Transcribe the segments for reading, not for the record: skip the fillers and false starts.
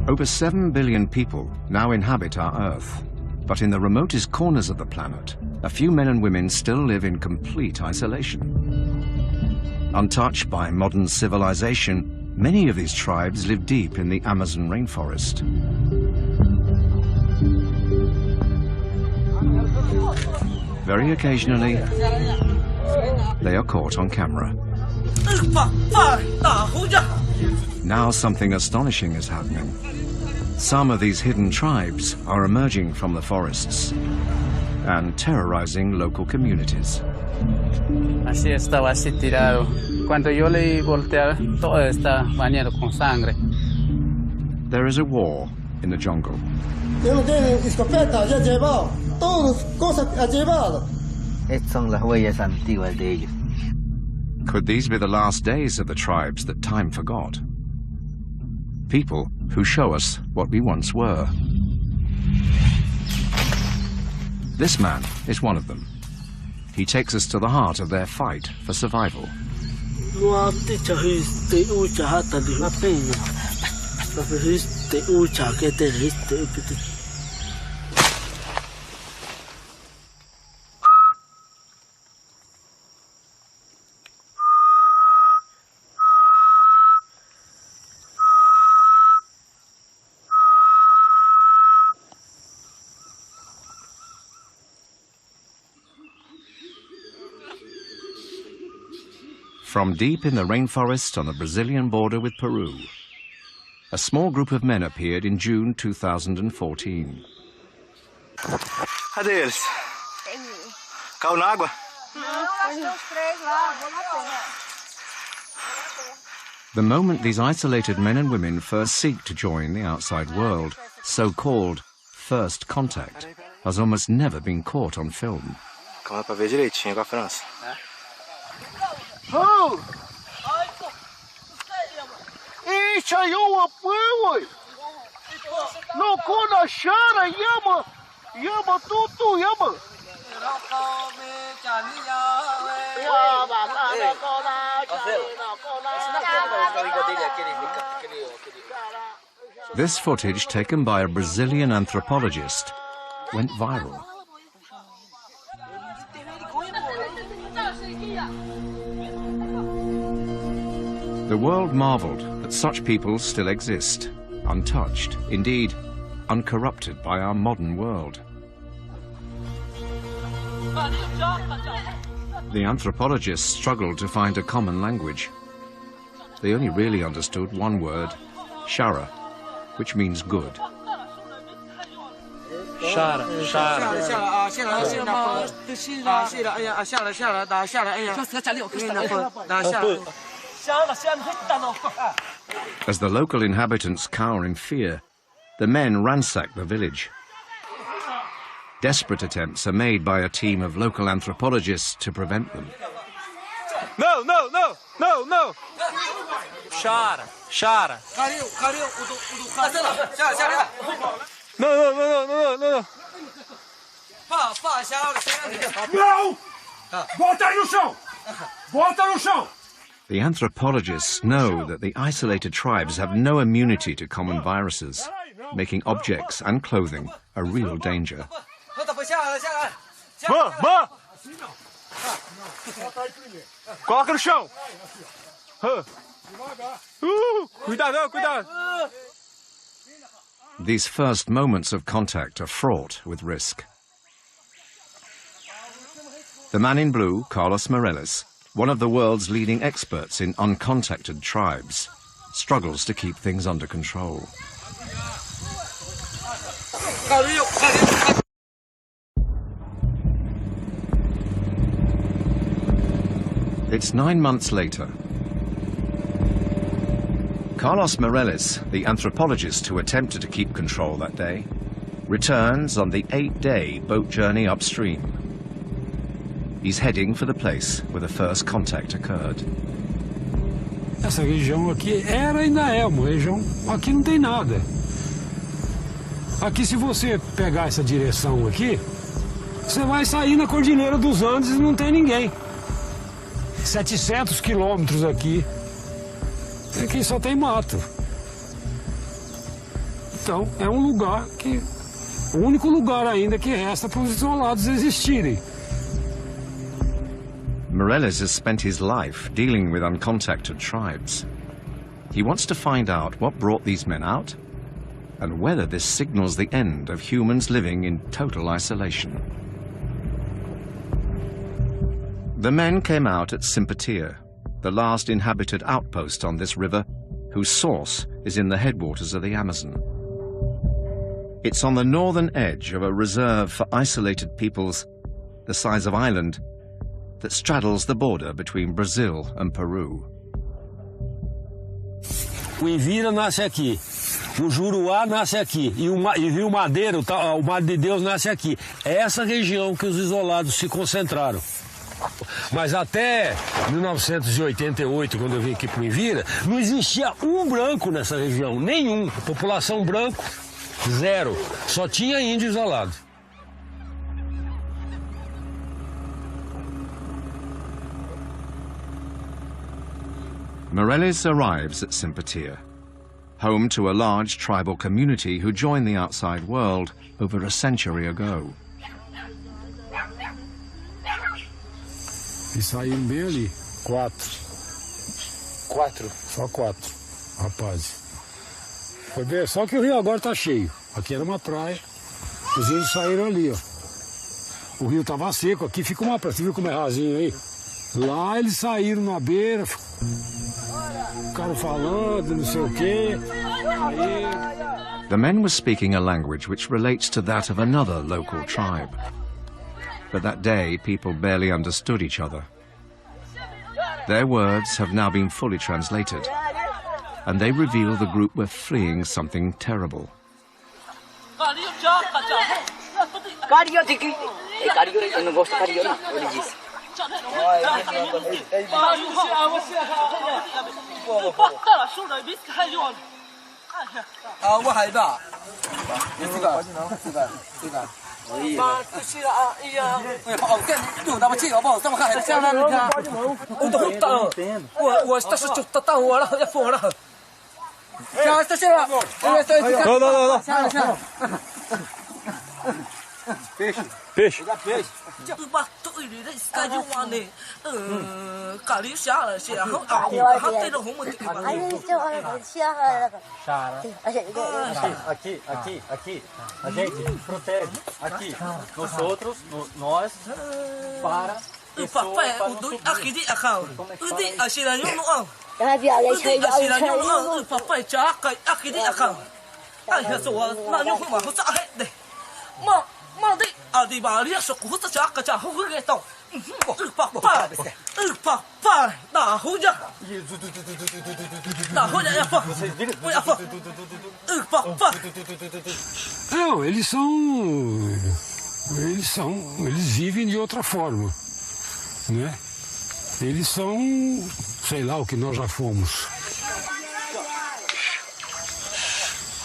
Over 7 billion people now inhabit our Earth. But in the remotest corners of the planet, a few men and women still live in complete isolation. Untouched by modern civilization, many of these tribes live deep in the Amazon rainforest. Very occasionally, they are caught on camera. Now something astonishing is happening. Some of these hidden tribes are emerging from the forests and terrorizing local communities. Así estaba así tirado. Cuando yo le volteé, todo está bañado con sangre. There is a war in the jungle. Estas son las huellas antiguas de ellos. Could these be the last days of the tribes that time forgot? People who show us what we once were. This man is one of them. He takes us to the heart of their fight for survival. From deep in the rainforest on the Brazilian border with Peru, a small group of men appeared in June 2014. Cadê eles? Caiu na água? The moment these isolated men and women first seek to join the outside world, so-called first contact, has almost never been caught on film. Calma pra ver direitinho com a França. This footage, taken by a Brazilian anthropologist, went viral. The world marveled that such people still exist, untouched, indeed, uncorrupted by our modern world. The anthropologists struggled to find a common language. They only really understood one word, shara, which means good. Shara, As the local inhabitants cower in fear, the men ransack the village. Desperate attempts are made by a team of local anthropologists to prevent them. No! Shara. No! Não! Bota no chão! Bota no chão! The anthropologists know that the isolated tribes have no immunity to common viruses, making objects and clothing a real danger. Coloca no chão! Cuidado! These first moments of contact are fraught with risk. The man in blue, Carlos Morales, one of the world's leading experts in uncontacted tribes, struggles to keep things under control. It's 9 months later. Carlos Morales, the anthropologist who attempted to keep control that day, returns on the 8-day boat journey upstream. He's heading for the place where the first contact occurred. Essa região aqui ainda é uma região, aqui não tem nada. Aqui, se você pegar essa direção aqui, você vai sair na Cordilheira dos Andes e não tem ninguém. 700 quilômetros aqui. Aqui só tem mato. Então, é um lugar que... O único lugar ainda que resta para os isolados existirem. Morelis has spent his life dealing with uncontacted tribes. He wants to find out what brought these men out and whether this signals the end of humans living in total isolation. The men came out at Simpatia, the last inhabited outpost on this river, whose source is in the headwaters of the Amazon. It's on the northern edge of a reserve for isolated peoples the size of Ireland that straddles the border between Brazil and Peru. O Envira nasce aqui, o Juruá nasce aqui e o Rio Madeiro, o Mar de Deus nasce aqui. É essa região que os isolados se concentraram. Mas até 1988, quando eu vim aqui para o Envira, não existia um branco nessa região, nenhum. População branco, zero. Só tinha índio isolado. Morelis arrives at Simpatia, home to a large tribal community who joined the outside world over a century ago. E saíram bem ali, 4. 4? Só 4, rapazes. Foi bem, só que o rio agora tá cheio. Aqui era uma praia, os índios saíram ali, ó. O rio tava seco, aqui fica uma praia, você viu como é rasinho aí? Lá eles saíram na beira, ficaram falando, não sei o quê. Aí... The men were speaking a language which relates to that of another local tribe. But that day, people barely understood each other. Their words have now been fully translated, and they reveal the group were fleeing something terrible. Peixe. Peixe. Aqui. A gente protege. Aqui. Nós outros, nós, para... Não, eles vivem de outra forma, né? Eles são, sei lá, o que nós já fomos.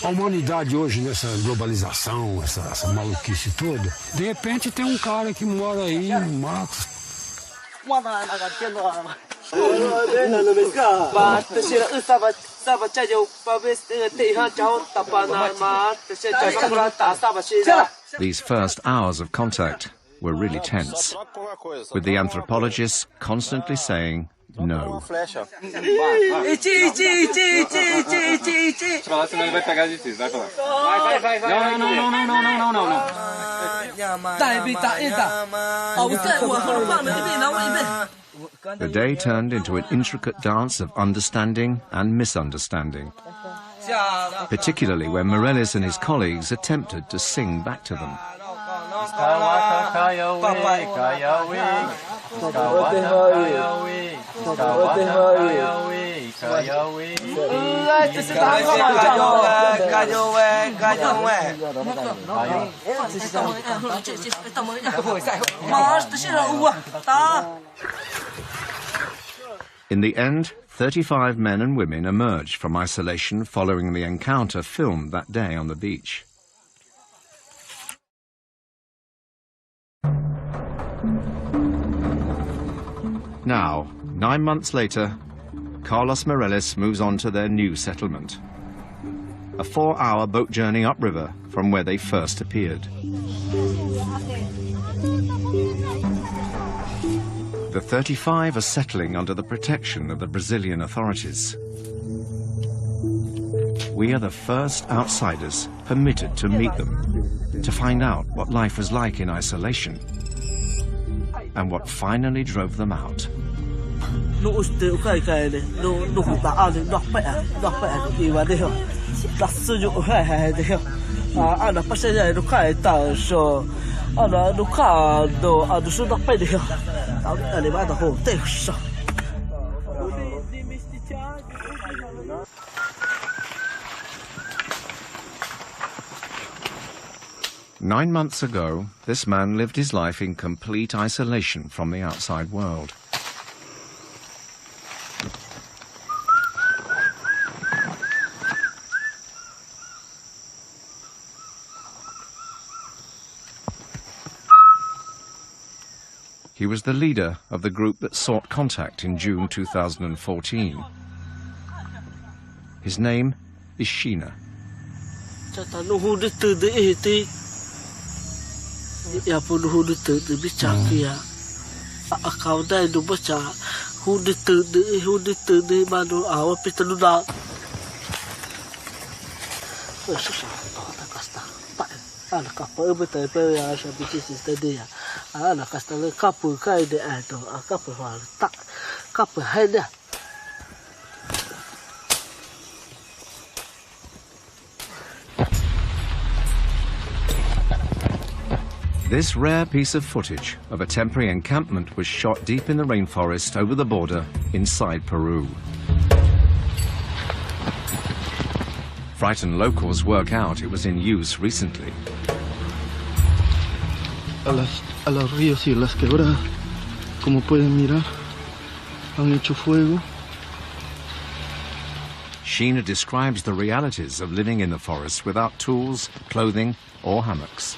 A humanidade hoje, nessa globalização, essa maluquice toda, de repente tem um cara que mora aí no mato. These first hours of contact were really tense, with the anthropologists constantly saying no. The day turned into an intricate dance of understanding and misunderstanding, particularly when Morelis and his colleagues attempted to sing back to them. In the end, 35 men and women emerged from isolation following the encounter filmed that day on the beach. Now, 9 months later, Carlos Morelis moves on to their new settlement. a 4-hour boat journey upriver from where they first appeared. The 35 are settling under the protection of the Brazilian authorities. We are the first outsiders permitted to meet them, to find out what life was like in isolation and what finally drove them out. Nine months ago, this man lived his life in complete isolation from the outside world. He was the leader of the group that sought contact in June 2014. His name is Sheena. This rare piece of footage of a temporary encampment was shot deep in the rainforest over the border inside Peru. Frightened locals work out it was in use recently. A los ríos y las quebradas, como pueden mirar, han hecho fuego. Sheena describes the realities of living in the forest without tools, clothing, or hammocks.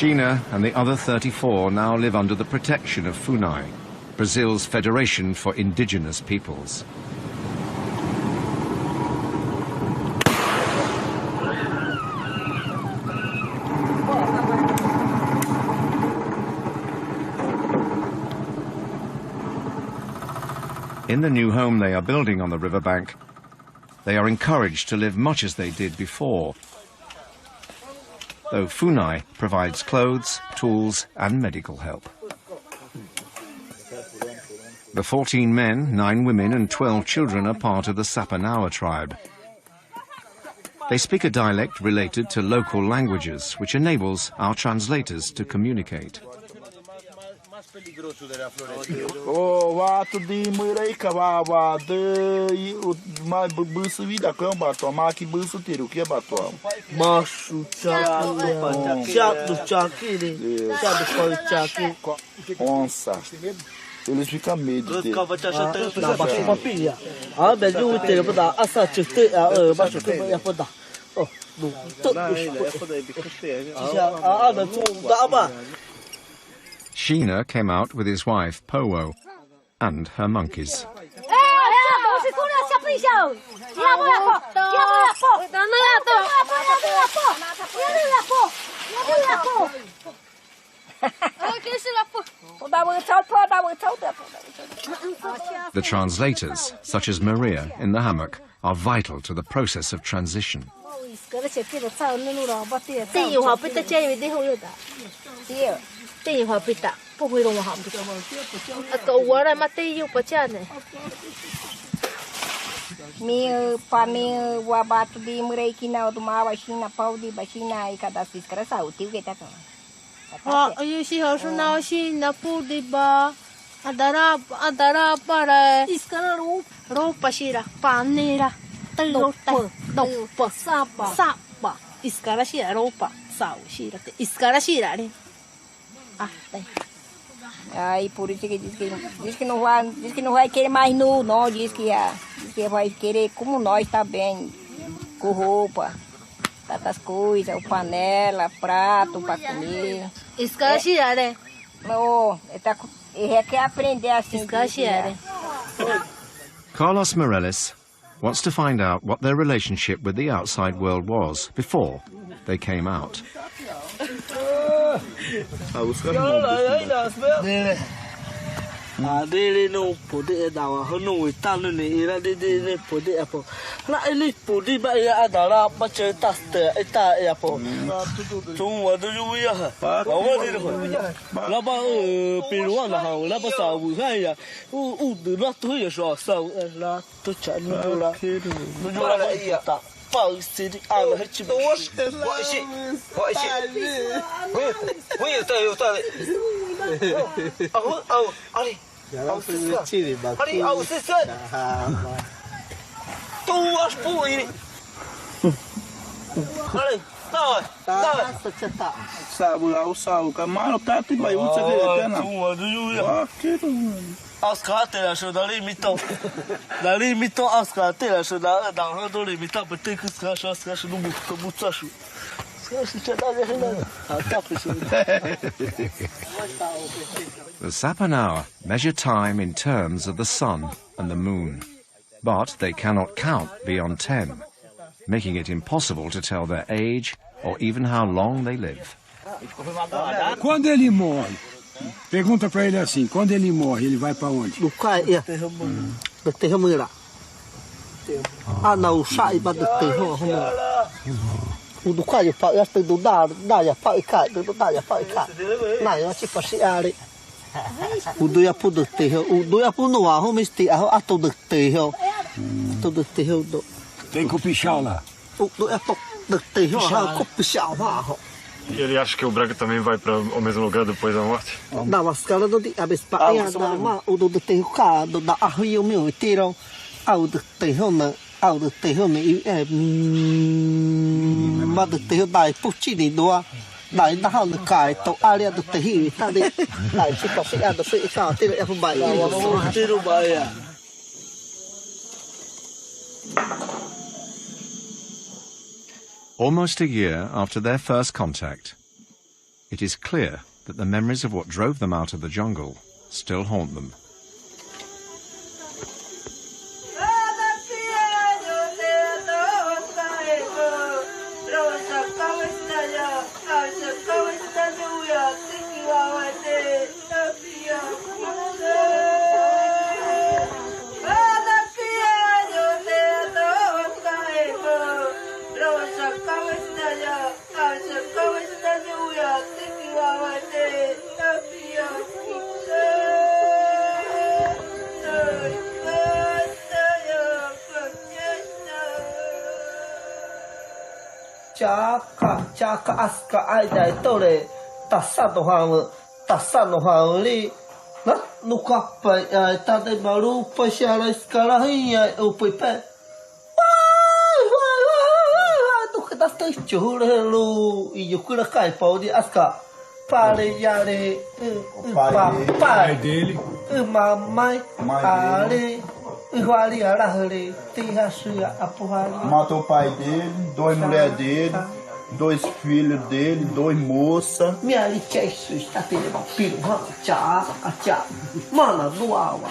Sheena and the other 34 now live under the protection of FUNAI, Brazil's Federation for Indigenous Peoples. In the new home they are building on the riverbank, they are encouraged to live much as they did before, though FUNAI provides clothes, tools and medical help. The 14 men, 9 women and 12 children are part of the Sapanawa tribe. They speak a dialect related to local languages, which enables our translators to communicate. Eles ficam medo dele. Sheena came out with his wife, Powo, and her monkeys. The translators, such as Maria in the hammock, are vital to the process of transition. 不会弄好的。狗我来嘛得有不讲呢。Meu pameu wabatu di mereka na utama basina pau di basina ikada siskara sa utiu kita kan. Ayo si harus nasi napu di ba adara para iskara rupa sira panera dopa sapa iskara sira rupa sau sira iskara sira ni. Aí por isso que diz que não vai querer mais nu, não, diz que vai querer como nós tá bem, com roupa, tantas coisas, o panela, prato para comer. Escaxia, né? Não, ele quer aprender assim. Escaxia, Carlos Morales wants to find out what their relationship with the outside world was before they came out. Dele não poder dar a não está no neira de poder apo lá ele poder vai a dar lá para chegar está é apo tu o do eu ia lá lá para peruana lá para saúde aí o do lá tu ia só lá tu já não lá não lá ia tá pau se de água rete pode Ui, eu tô ali. Ali, você sabe? Tu as pui. Ali, tá. Sabe, ao sal, camaro tá te vai usar que na. As carteiras dali mitou as carteiras da do limita para ter que as no muito acho. The Sapanawa measure time in terms of the sun and the moon, but they cannot count beyond 10, making it impossible to tell their age or even how long they live. Quando ele morre, pergunta para ele assim, quando ele morre, ele vai para onde? No cai, do terreno lá. Não sai para do terreno. O do cai para esta do dá já para cai, do dá já para cai. Não, eu te passei ali. O do ia do terreno, o do ia no ar, o mestre a todo terreno. Todo terreno do. Tem copichal lá. O do ia do terreno, copichal lá. E ele acha que o branco também vai para o mesmo lugar depois da morte? Não, mas cara do dia, o do terreno cá, do da arroio meu inteiro, o do terreno mà được tiêu đại phúc chỉ đi đua đại đã học được cải tổ area được thể hiện ta đi đại chỉ có sẽ ăn được sự sao thì em không bài thì đâu bài à. Almost a year after their first contact, it is clear that the memories of what drove them out of the jungle still haunt them. Chaka aska ai dai tore tasano hauli na nuka pa ta dai baru pa shara skala hiya o pepe tu que das tão chore lu e eu cura cai pau de aska pare yare pai dele mamãe ale iguali arahre tinha sua apuhali matou o pai dele, 2 mulheres dele, 2 filhos dele, 2 moças. Minha lixa está tendo filho, já, mana doava.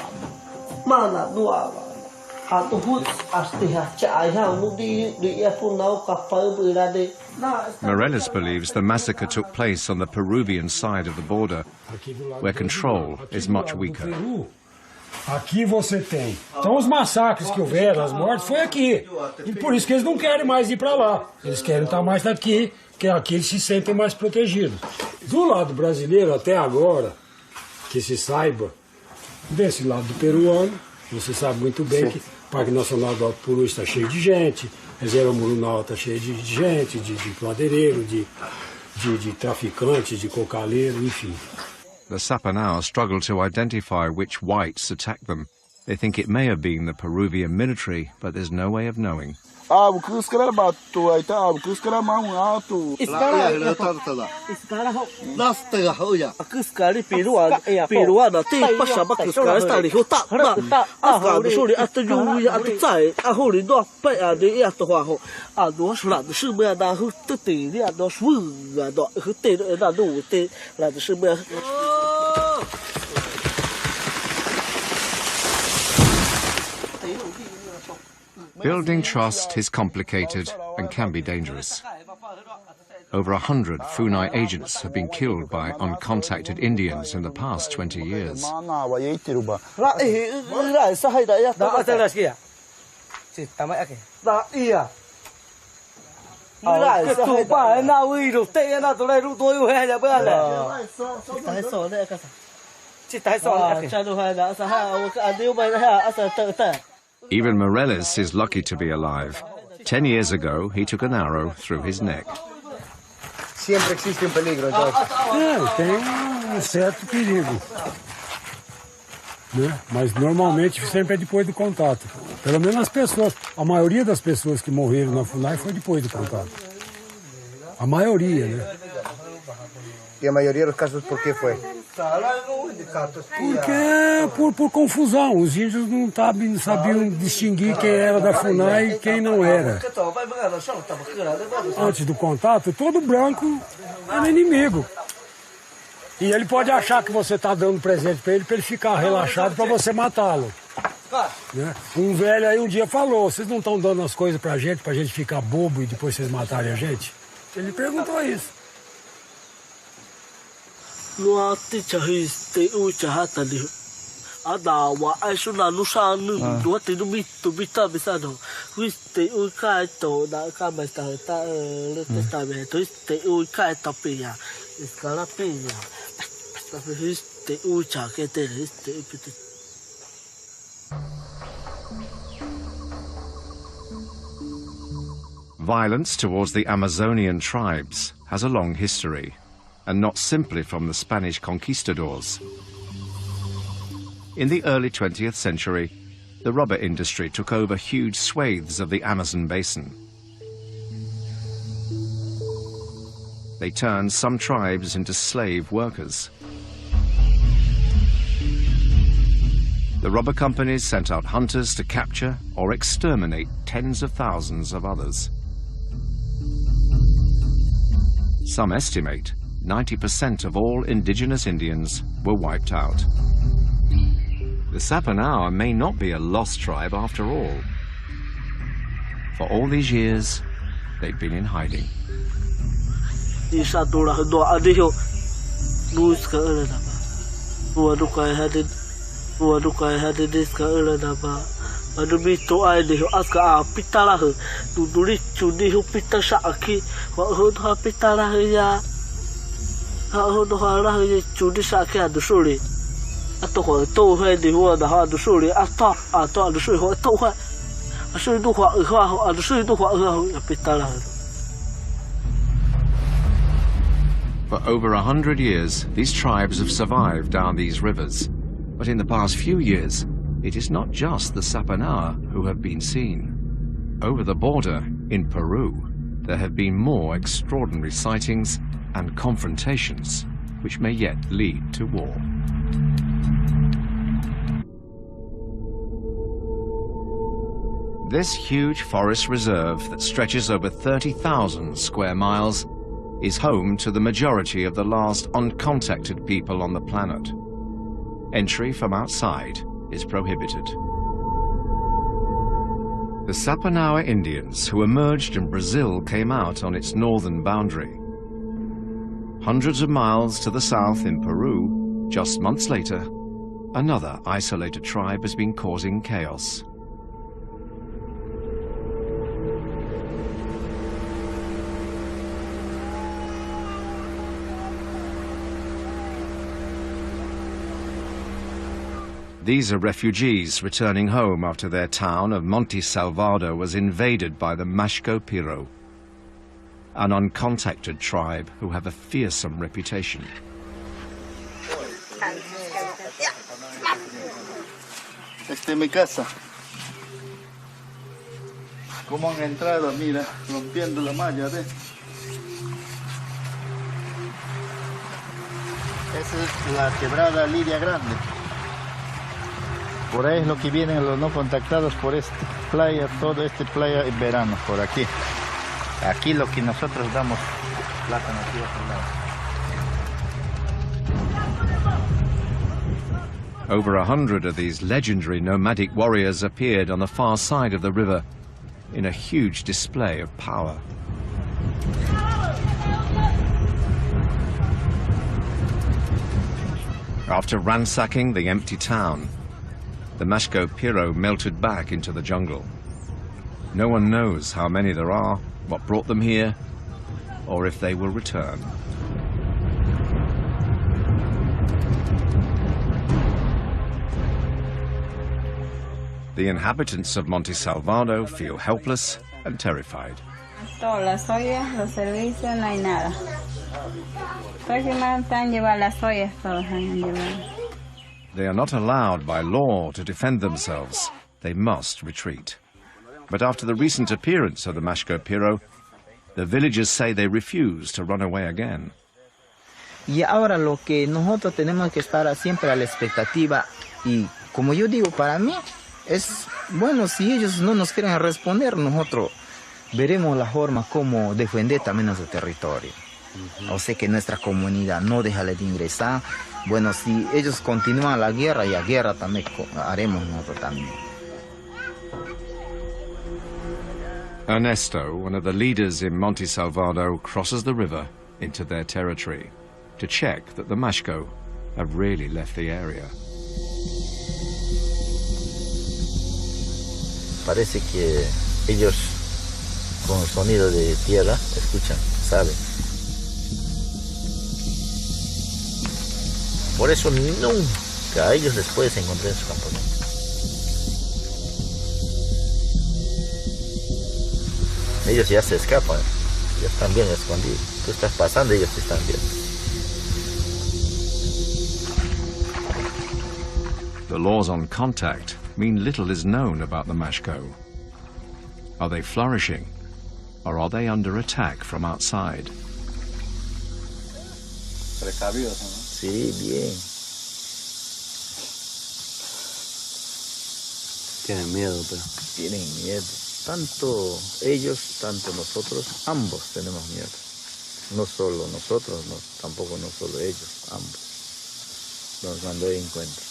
A tu hut as terra já no dia punau kapal berade. Morales believes the massacre took place on the Peruvian side of the border, where control is much weaker. Aqui você tem. Então os massacres que houveram, as mortes, foi aqui. E por isso que eles não querem mais ir para lá. Eles querem estar mais daqui, que aqui eles se sentem mais protegidos. Do lado brasileiro, até agora, que se saiba, desse lado do peruano, você sabe muito bem que o Parque Nacional do Alto Puru está cheio de gente, Reserva Murunal está cheio de gente, de madeireiro, de traficantes, de cocaleiro, enfim. The Sapanao struggle to identify which whites attacked them. They think it may have been the Peruvian military, but there's no way of knowing. Building trust is complicated and can be dangerous. Over 100 Funai agents have been killed by uncontacted Indians in the past 20 years. Even Morelis is lucky to be alive. 10 years ago, he took an arrow through his neck. Siempre existe peligro, Tem certo perigo. Né? Mas normalmente sempre é depois do contato. Pelo menos as pessoas, a maioria das pessoas que morreram na FUNAI foi depois do contato. A maioria, né? E a maioria dos casos por que foi? Porque por confusão, os índios não sabiam distinguir quem era da FUNAI e quem não era. Antes do contato, todo branco era inimigo. E ele pode achar que você está dando presente para ele ficar relaxado para você matá-lo. Né? Um velho aí um dia falou, vocês não estão dando as coisas pra gente ficar bobo e depois vocês matarem a gente? Ele perguntou isso. Lua ti chahi te u chahata li adawa aisuna nusanu lua ti no mito bita bisado wis te u kai to da ka mai ta le ta be to te u kai ta pia escala pia wis te u cha ke te te piti. Violence towards the Amazonian tribes has a long history, and not simply from the Spanish conquistadors. In the early 20th century, the rubber industry took over huge swathes of the Amazon basin. They turned some tribes into slave workers. The rubber companies sent out hunters to capture or exterminate tens of thousands of others. Some estimate 90% of all indigenous Indians were wiped out. The Sapanao may not be a lost tribe after all. For all these years, they've been in hiding. For over 100 years, these tribes have survived down these rivers. But in the past few years, it is not just the Sapanao who have been seen. Over the border, in Peru, there have been more extraordinary sightings and confrontations, which may yet lead to war. This huge forest reserve that stretches over 30,000 square miles is home to the majority of the last uncontacted people on the planet. Entry from outside is prohibited. The Sapanao Indians who emerged in Brazil came out on its northern boundary. Hundreds of miles to the south in Peru, just months later, another isolated tribe has been causing chaos. These are refugees returning home after their town of Monte Salvador was invaded by the Mashco Piro, an uncontacted tribe who have a fearsome reputation. Esta es mi casa. ¿Cómo han entrado? Mira, rompiendo la malla, ¿ves? Esa es la quebrada Lidia Grande. Por ahí es lo que vienen los no contactados por esta playa, todo este playa en verano, por aquí. Aquí lo que nosotros damos plátano aquí a otro lado. Over 100 of these legendary nomadic warriors appeared on the far side of the river in a huge display of power. After ransacking the empty town, the Mashco Piro melted back into the jungle. No one knows how many there are, what brought them here, or if they will return. The inhabitants of Monte Salvador feel helpless and terrified. Todas las ollas, los servicios, no hay nada. Llevar las ollas, todos han llevado. They are not allowed by law to defend themselves. They must retreat. But after the recent appearance of the Mashco Piro, the villagers say they refuse to run away again. Y ahora lo que nosotros tenemos que estar siempre a la expectativa, y como yo digo, para mí es bueno, si ellos no nos quieren responder, nosotros veremos la forma como defender también nuestro territorio. O sea que nuestra comunidad no deja de ingresar. Bueno, si ellos continúan la guerra, y a guerra también haremos nosotros también. Ernesto, one of the leaders in Monte Salvador, crosses the river into their territory to check that the Mashco have really left the area. Parece que ellos con el sonido de tierra escuchan, saben. Por eso nunca a ellos les puedes encontrar en su campamento. Ellos ya se escapan, ya están bien escondidos. Tú estás pasando y ellos te están viendo. The laws on contact mean little is known about the Mashco. Are they flourishing, or are they under attack from outside? Precavidos, ¿no? Sí, bien. Tienen miedo, pero. Tienen miedo. Tanto ellos, tanto nosotros, ambos tenemos miedo. No solo nosotros, no, tampoco no solo ellos, ambos. Cuando hay encuentro.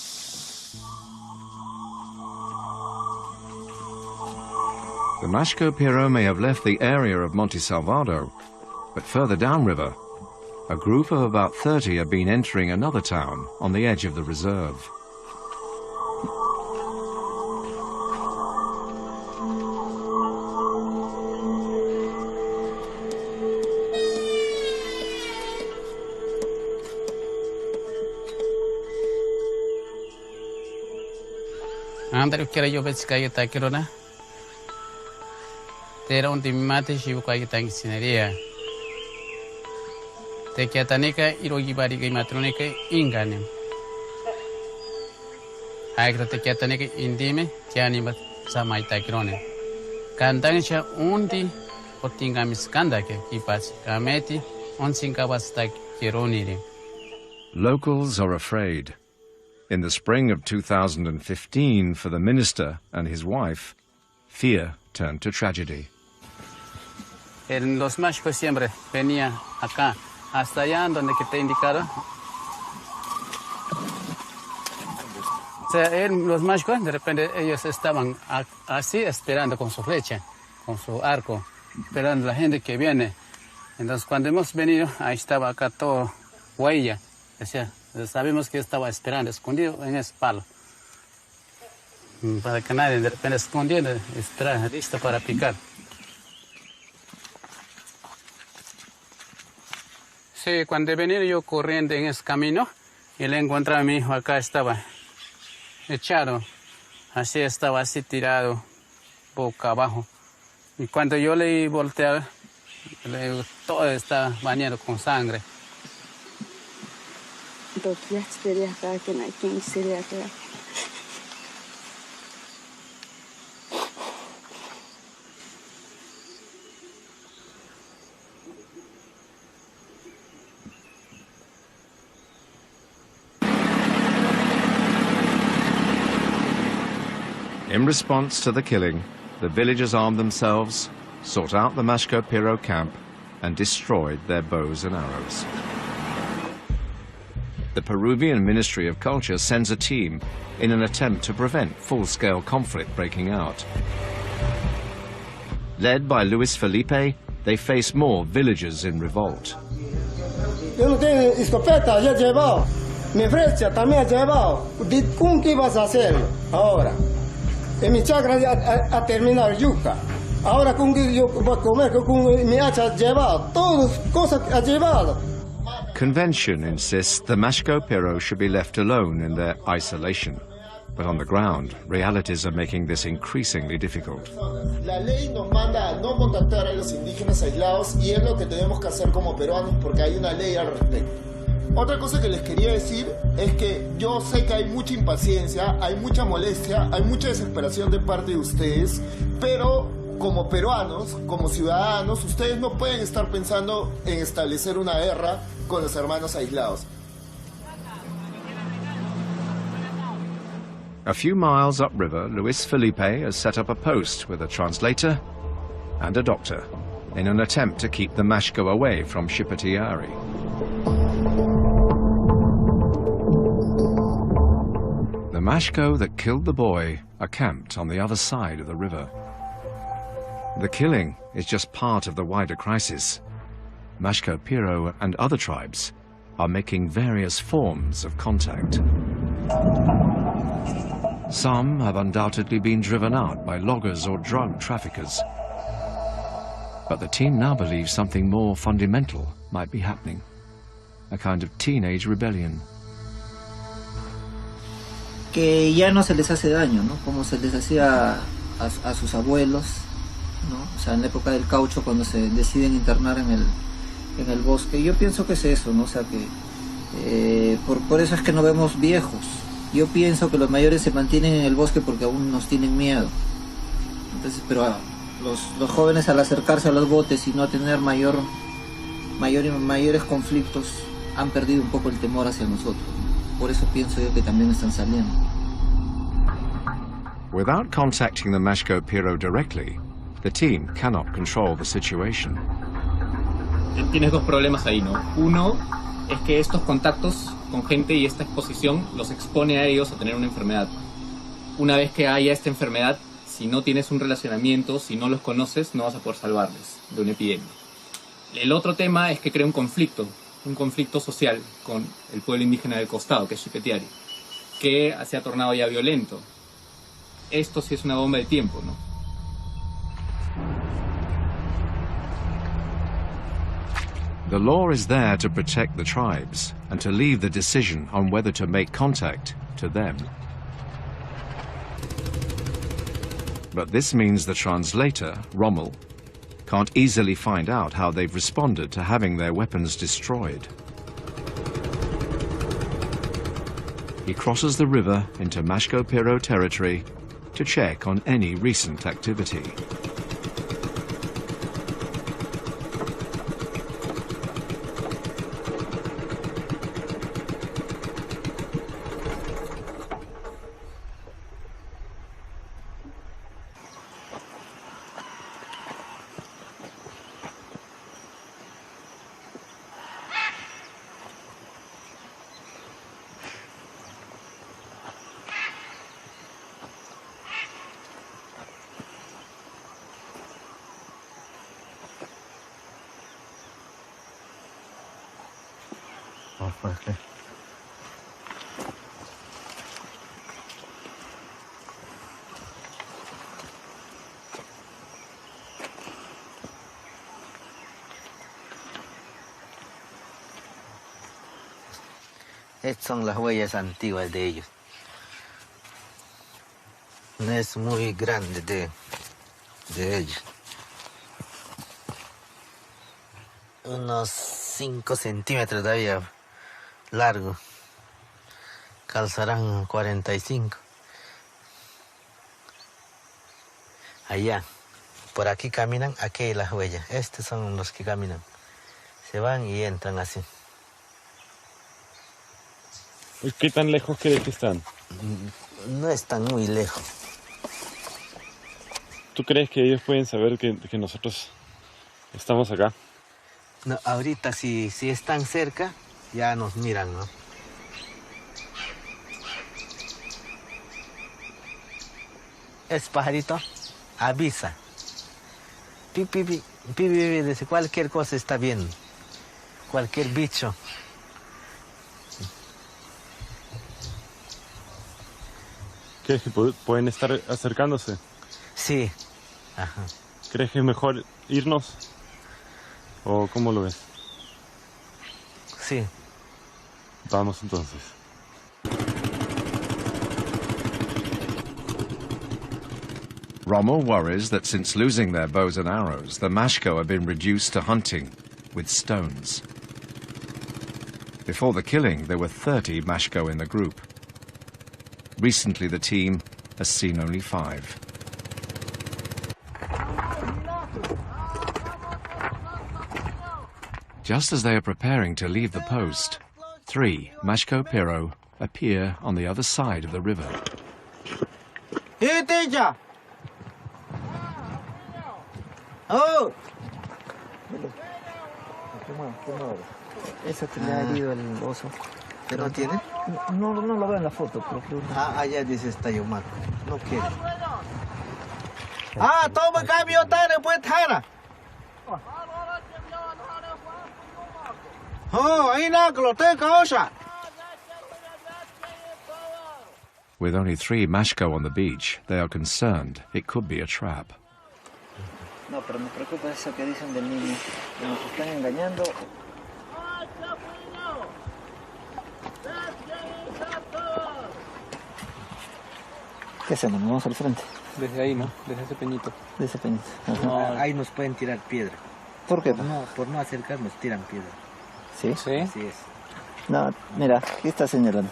The Mashco Piro may have left the area of Monte Salvador, but further downriver, a group of about 30 have been entering another town on the edge of the reserve. André kira yo bet kaya takirona. Tera un timate shibu kaya tangisineria. Te kiatanika irogi bari kay matronika inganem. Agra te kiatanika indime kiani bat samay takirone. Kandang siya undi potingamis kandake kipas kameti on sinkabas takironi. Locals are afraid. In the spring of 2015, for the minister and his wife, fear turned to tragedy. Los Mashco siempre venía acá, hasta allá donde que te indicaron. O sea, los Mashco, de repente ellos estaban así esperando con su flecha, con su arco, esperando a la gente que viene. Entonces cuando hemos venido, ahí estaba acá todo huella, o sea, sabemos que estaba esperando, escondido en ese palo. Para que nadie de repente escondiendo, espera, listo para picar. Sí, cuando he venido yo corriendo en ese camino y le encontré a mi hijo acá estaba echaron. Así estaba así tirado, boca abajo. Y cuando yo le volteé, todo está bañado con sangre. In response to the killing, the villagers armed themselves, sought out the Mashko Piro camp, and destroyed their bows and arrows. The Peruvian Ministry of Culture sends a team in an attempt to prevent full-scale conflict breaking out. Led by Luis Felipe, they face more villagers in revolt. Yo no tengo escopeta, ya he llevado. Mi flecha también he llevado. ¿Cómo que vas a hacer ahora? En mi chacra a terminar yuca. Ahora con que yo voy a comer con mi hacha llevado. Todas cosas ha llevado. Convention insists the Mashko Piro should be left alone in their isolation. But on the ground, realities are making this increasingly difficult. La ley nos manda a no contactar a los indígenas aislados y es lo que tenemos que hacer como peruanos porque hay una ley al respecto. Otra cosa que les quería decir es que yo sé que hay mucha impaciencia, hay mucha molestia, hay mucha desesperación de parte de ustedes, pero como peruanos, como ciudadanos, ustedes no pueden estar pensando en establecer una guerra con los hermanos aislados. A few miles upriver, Luis Felipe has set up a post with a translator and a doctor in an attempt to keep the Mashko away from Shipatiari. The Mashko that killed the boy are camped on the other side of the river. The killing is just part of the wider crisis. Mashko Piro and other tribes are making various forms of contact. Some have undoubtedly been driven out by loggers or drug traffickers. But the team now believes something more fundamental might be happening. A kind of teenage rebellion. Que ya no se les hace daño, ¿no? Como se les hacía a sus abuelos, ¿no? O sea, en la época del caucho, cuando se deciden internar en el bosque. Yo pienso que es eso, ¿no? O sea, que por eso es que no vemos viejos. Yo pienso que los mayores se mantienen en el bosque porque aún nos tienen miedo. Entonces, pero los jóvenes, al acercarse a los botes y no tener mayores conflictos, han perdido un poco el temor hacia nosotros. Por eso pienso yo que también están saliendo. Without contacting the Mashko Piro directly, the team cannot control the situation. Tienes dos problemas ahí, ¿no? Uno es que estos contactos con gente y esta exposición los expone a ellos a tener una enfermedad. Una vez que haya esta enfermedad, si no tienes un relacionamiento, si no los conoces, no vas a poder salvarles de una epidemia. El otro tema es que crea un conflicto social con el pueblo indígena del costado, que es Xipetiari, que se ha tornado ya violento. Esto sí es una bomba de tiempo, ¿no? The law is there to protect the tribes and to leave the decision on whether to make contact to them. But this means the translator, Rommel, can't easily find out how they've responded to having their weapons destroyed. He crosses the river into Mashko Piro territory to check on any recent activity. Estas son las huellas antiguas de ellos. No es muy grande de ellos. Unos 5 centímetros todavía largo. Calzarán 45. Allá. Por aquí caminan, aquí hay las huellas. Estos son los que caminan. Se van y entran así. ¿Qué tan lejos crees que están? No están muy lejos. ¿Tú crees que ellos pueden saber que nosotros estamos acá? No, ahorita si están cerca, ya nos miran, ¿no? Es pajarito, avisa. Pi, pi, pi, pi, pi, pi, dice, cualquier cosa está bien. Cualquier bicho. ¿Crees que pueden estar acercándose? Sí. Ajá. ¿Crees que es mejor irnos? ¿O cómo lo ves? Sí. Vamos entonces. Rommel worries that since losing their bows and arrows, the Mashko have been reduced to hunting with stones. Before the killing, there were 30 Mashko in the group. Recently, the team has seen only 5. Just as they are preparing to leave the post, 3 Mashko Piro appear on the other side of the river. Hey, teacher! ¡Oh! Eso que le ha herido el oso. ¿Pero no tiene? No lo veo en la foto. Pero... allá dice está Yomaco. No quiere. Toma cambio, Tana, pues Tana. Ahí no, que lo tenga osa. With only 3 Mashko on the beach, they are concerned it could be a trap. No, pero me preocupa eso que dicen del niño, que nos están engañando. ¿Qué hacemos? ¿Nos vamos al frente? Desde ahí, ¿no? Desde ese peñito. De ese peñito. No, ahí nos pueden tirar piedra. ¿Por qué? Por no acercarnos tiran piedra. ¿Sí? Sí. Así es. No, mira, aquí está señalando.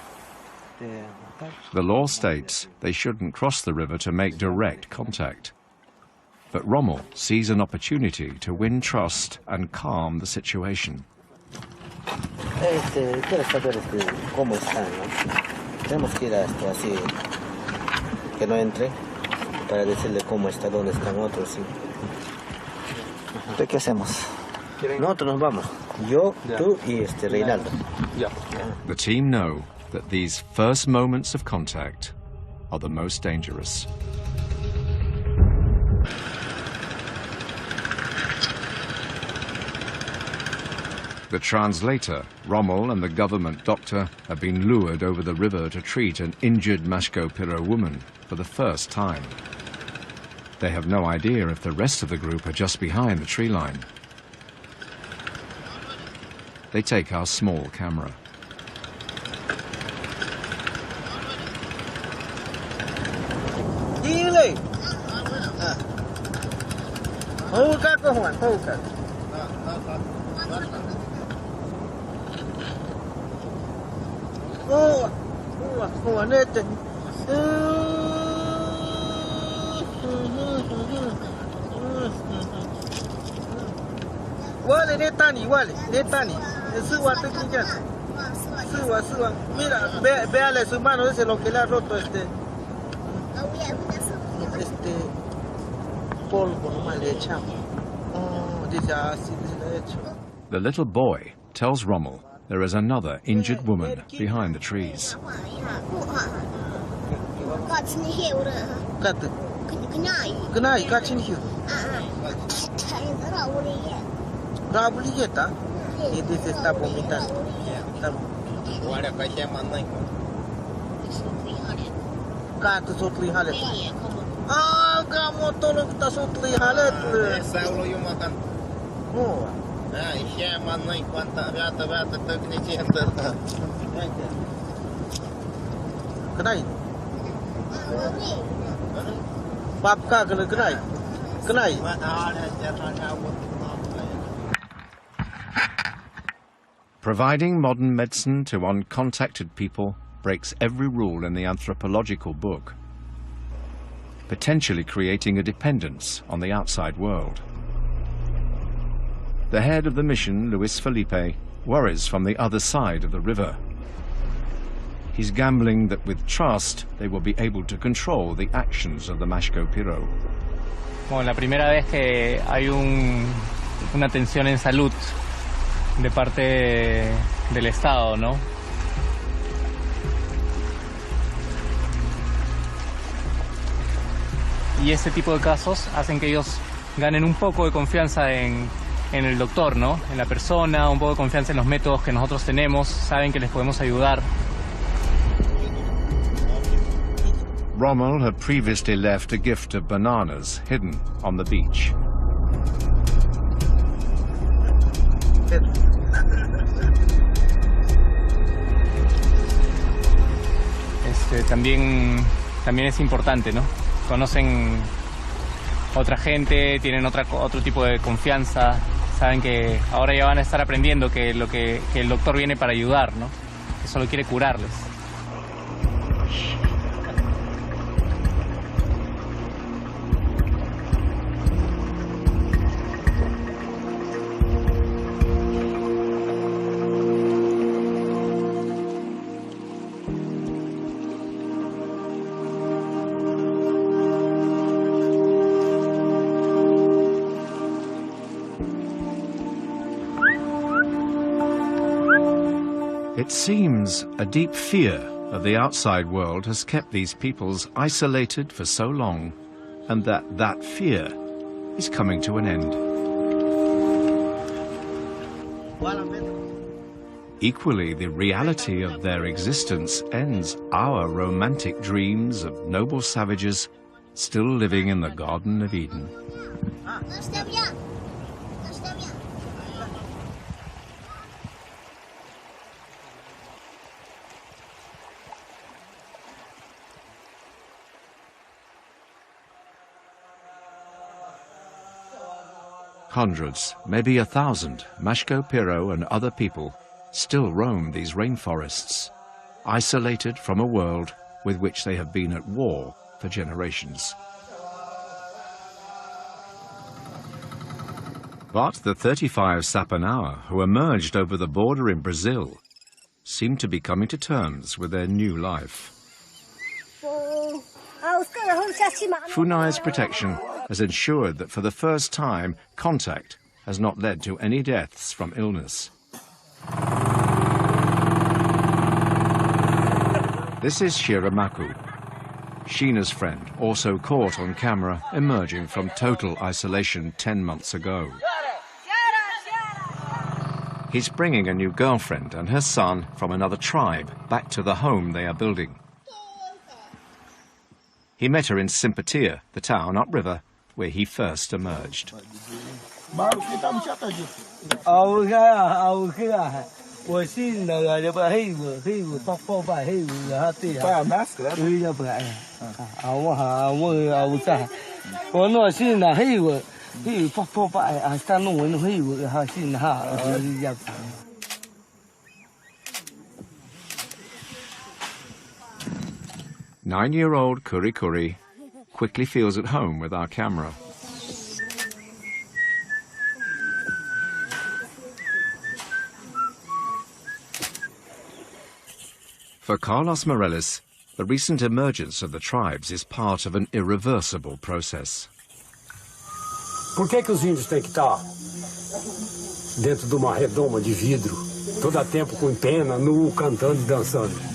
The law states they shouldn't cross the river to make direct contact. But Rommel sees an opportunity to win trust and calm the situation. Quiero saber cómo están, ¿no? Tenemos que ir a esto así, que no entre, para decirle cómo está, dónde están otros. ¿Sí? ¿De qué hacemos? Nosotros nos vamos. Yo, tú y Reinaldo. The team know that these first moments of contact are the most dangerous. The translator, Rommel, and the government doctor have been lured over the river to treat an injured Mashko Piro woman for the first time. They have no idea if the rest of the group are just behind the tree line. They take our small camera. Vale, Netani. Suba. Mira, véale su mano, ese es lo que le ha roto polvo, nomás le echamos. Dice así, le he hecho. The little boy tells Rommel there is another injured woman behind the trees. Y dice está vomitando. Gato sotli halet. Kamu tolong kita sotli halet. Saulo yung makan. Oh. Siya man na kwanta bata tag ni center. Kenai. Providing modern medicine to uncontacted people breaks every rule in the anthropological book, potentially creating a dependence on the outside world. The head of the mission, Luis Felipe, worries from the other side of the river. He's gambling that with trust they will be able to control the actions of the Mashco Piro. Bueno, la primera vez que hay una atención en salud de parte del Estado, ¿no? Y ese tipo de casos hacen que ellos ganen un poco de confianza en el doctor, ¿no? En la persona, un poco de confianza en los métodos que nosotros tenemos, saben que les podemos ayudar. Rommel had previously left a gift of bananas hidden on the beach. También es importante, ¿no? Conocen otra gente, tienen otro tipo de confianza, saben que ahora ya van a estar aprendiendo que el doctor viene para ayudar, ¿no? Que solo quiere curarles. It seems a deep fear of the outside world has kept these peoples isolated for so long, and that fear is coming to an end. Equally, the reality of their existence ends our romantic dreams of noble savages still living in the Garden of Eden. Hundreds, maybe 1,000, Mashco Piro and other people still roam these rainforests, isolated from a world with which they have been at war for generations. But the 35 Sapanau who emerged over the border in Brazil seem to be coming to terms with their new life. Funai's protection has ensured that for the first time, contact has not led to any deaths from illness. This is Shiramaku, Sheena's friend, also caught on camera emerging from total isolation 10 months ago. He's bringing a new girlfriend and her son from another tribe back to the home they are building. He met her in Simpatia, the town upriver, where he first emerged. Nine-year-old Kuri Kuri quickly feels at home with our camera. For Carlos Morales, the recent emergence of the tribes is part of an irreversible process. Por que os índios têm que estar dentro de uma redoma de vidro, todo tempo com pena, nu, cantando e dançando?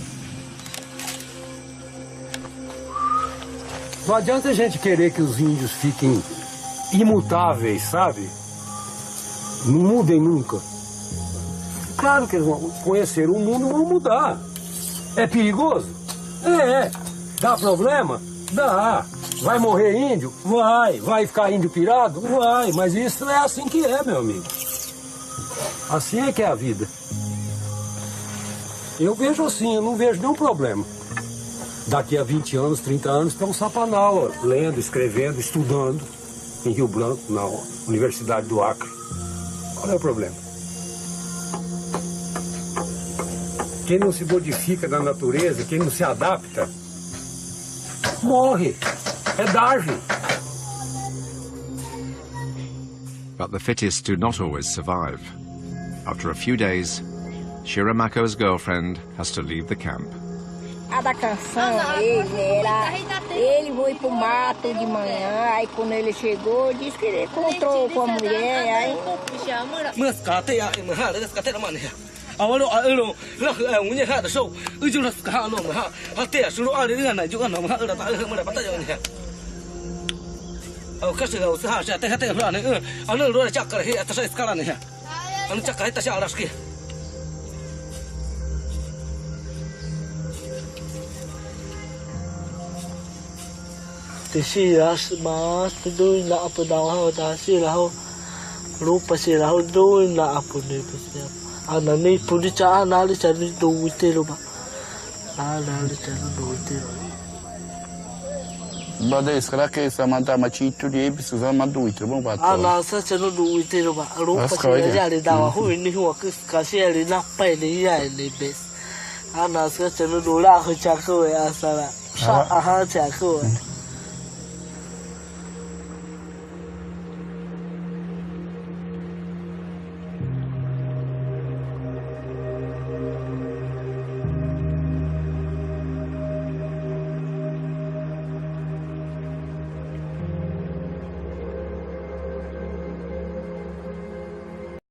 Não adianta a gente querer que os índios fiquem imutáveis, sabe? Não mudem nunca. Claro que eles vão conhecer o mundo e vão mudar. É perigoso? É. Dá problema? Dá. Vai morrer índio? Vai. Vai ficar índio pirado? Vai. Mas isso é assim que é, meu amigo. Assim é que é a vida. Eu vejo assim, eu não vejo nenhum problema. Daqui a 20 anos, 30 anos, tem um sapanau, lendo, escrevendo, estudando em Rio Branco, na Universidade do Acre. Qual é o problema? Quem não se modifica na natureza, quem não se adapta, morre. É Darwin. But the fittest do not always survive. After a few days, Shiramako's girlfriend has to leave the camp. A da canção, ele foi pro mato de manhã, aí quando ele chegou, disse que ele encontrou com a mulher, aí... Tesi mas doing na apa daw ta sila ho lupa sila ho doing na apa ni pesiap ana ni pudi cha ana li cha ni do witelo ba ana li cha do witelo Bada será que essa manta machito de precisa mandar o itro bom para ana sa cha no do witelo ba lupa sila ya li dawa ho ni ho ka sia li na pa ni ya ni bes ana sa cha no do la ho cha ko ya sala sa aha cha ko